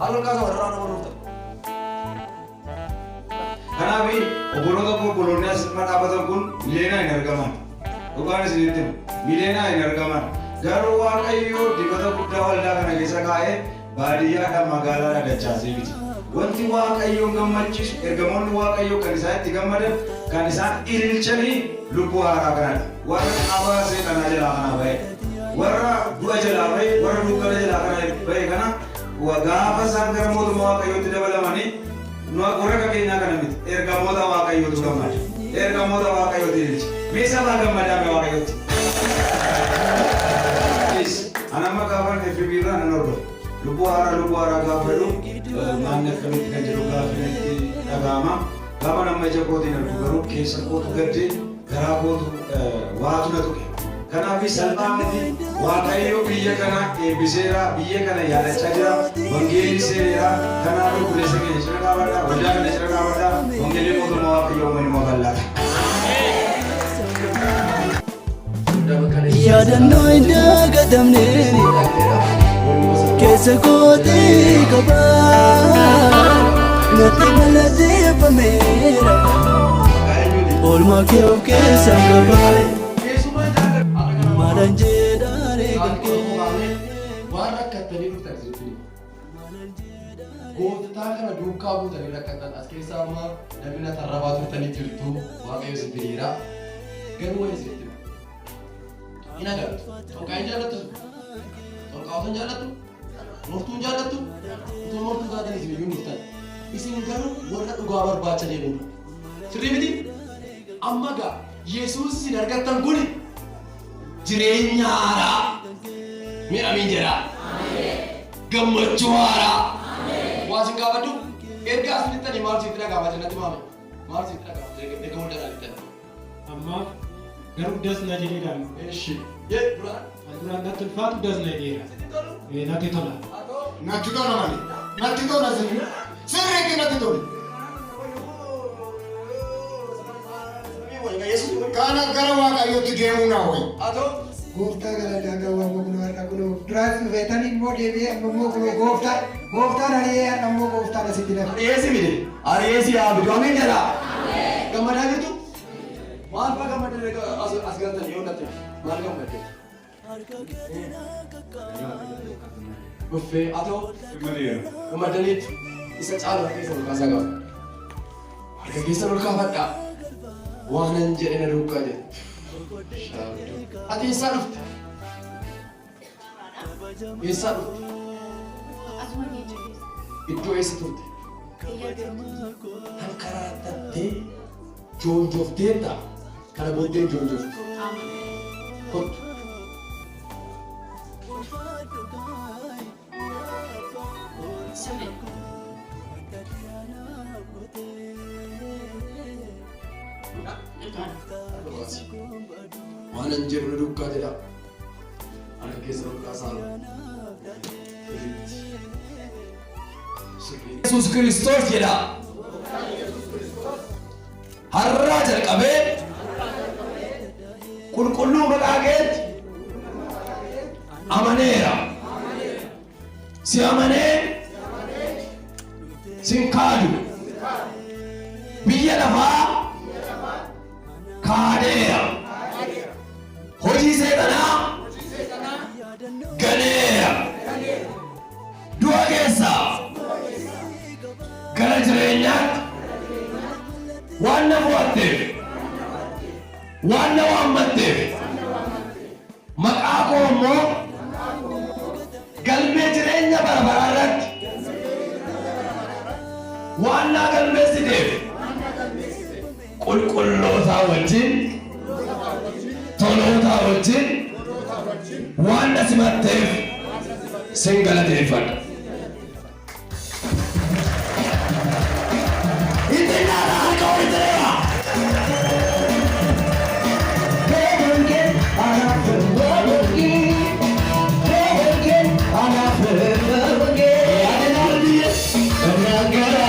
Halo kasa warra nama nurta. Kanafi obboloota koo koloniyaas dhaabbatan kun mileenaa hin argaman. Dhugaan isinitti mileenaa hin argaman. Garuu Waaqayyoo dibata guddaa waldaa kana keessa kaa'ee baadiyyaadhaan magaalaadhaan dachaasee miti. Wanti Waaqayyoon gammachiisu ergamoonni Waaqayyoo kan isaan itti gammadan kan isaan ililchanii lubbuu haaraa kanadha. Warra qabaa seexanaa jalaa kanaa ba'e. Warra du'a jalaa ba'e, warra dukkana jalaa kana ba'e kana gaafa isaan gara mootummaa Waaqayyootti dabalamanii warra keenyaa kana miti. Ergamoota Waaqayyootu gammada. Ergamoota Waaqayyootu ililcha. Mee sabaa gammadaa mee Waaqayyootti? Anamma gaafan FB irraa nan hordofa. Lubbuu haaraa gaafa jedhu maanni akkamitti kan jedhu gaafatti dhaga'ama. Gaafa nama ija kootiin argu garuu keessa kootu gaddee garaa kootu waatu na tuqe. Kanaaf salphaan miti Waaqayyo biyya kana eebbiseera, biyya kana yaadachaa jira, wangeelli seeneera. Kanaaf obboleessa keenya cina qaabadhaa, waldaa kana cina qaabadhaa, wangeelli mootummaa Waaqayyoo uumanuma bal'aata. Yaadannoo hin dagatamne keessa kootii qabaa natti galateeffameera oolmaa kee of keessaa qabaa maalaan jedhaanii galgee waan rakkattanii dhuftan jechuudha. Gooftaa kana duukaa buutanii rakkatan as keessaa amma namni tarrabaa turtanii jirtu Waaqayyo isin firiira. Garuu waan isin hin agartu. Tokkaa hin jaallattu. Tokkaa otoo hin jaallattu. Mortuu hin jaallattu. Otoo mortuu taatan isin iyyuu dhuftan. Isin garuu warra dhugaa barbaacha deemudha. Sirrii miti? Amma gaa Yesuus isin argattan kuni jireenya haaraa. Mee amiin jedhaa. Gammachuu haaraa. Waan isin gaafadhu erga as fixxanii maal sitti dhagaama jennatti maame? Maal sitti dhagaama? Erga waldaadhaan fixxanii. Ammaaf garuu dasna jedheedhaan. Eeshi. Duraan. Duraan natti ulfaatu dasna jedheera. Natti tola. Natti tola malee. Natti tola sirrii. Sirriitti natti tola. Kana gara Waaqayyootti deemuu naa wayi. Atoo. Gooftaa galataa waan kun har'a kun duraan feetanii immoo deebi'ee ammoo kun gooftaan ari'ee ammoo gooftaan asitti lafa. Ari'eesi miti. Ari'eesi haa bitu amiin jedhaa. Gammadaa jirtu? Maal fa'aa gammadee as galtanii yoo dhatte maal gammadee? Buffee atoo gammadaniitu isa caalu harka keessa ol kaasaa qaba. Harka keessa ol kaafadhaa. Waanan jedhe na duukaa jedhe. Ati eessaa dhufte? Eessaa dhufte? Iddoo eessa turte? Kan karaa tattee joonjofteetta. Kana booddee joonjofte. Kottu. Waanan jedhu na duukaa jedha. Harka keessa ol kaasaa Yesuus Kiristoos jedha. Har'aa jalqabee qulqulluu maqaa keetti amaneera. Si amanee sin kaadu. Biyya lafaa kaadeera. Hojii seexanaa ganeera. Du'a keessaa gara jireenyaatti waan na bu'atteef waan na waammatteef maqaa koo immoo galmee jireenya bara baraa irratti waan na galmeessiteef qulqullootaa wajjin tolootaa wajjin waan na simatteef sin galateeffadha. I'm not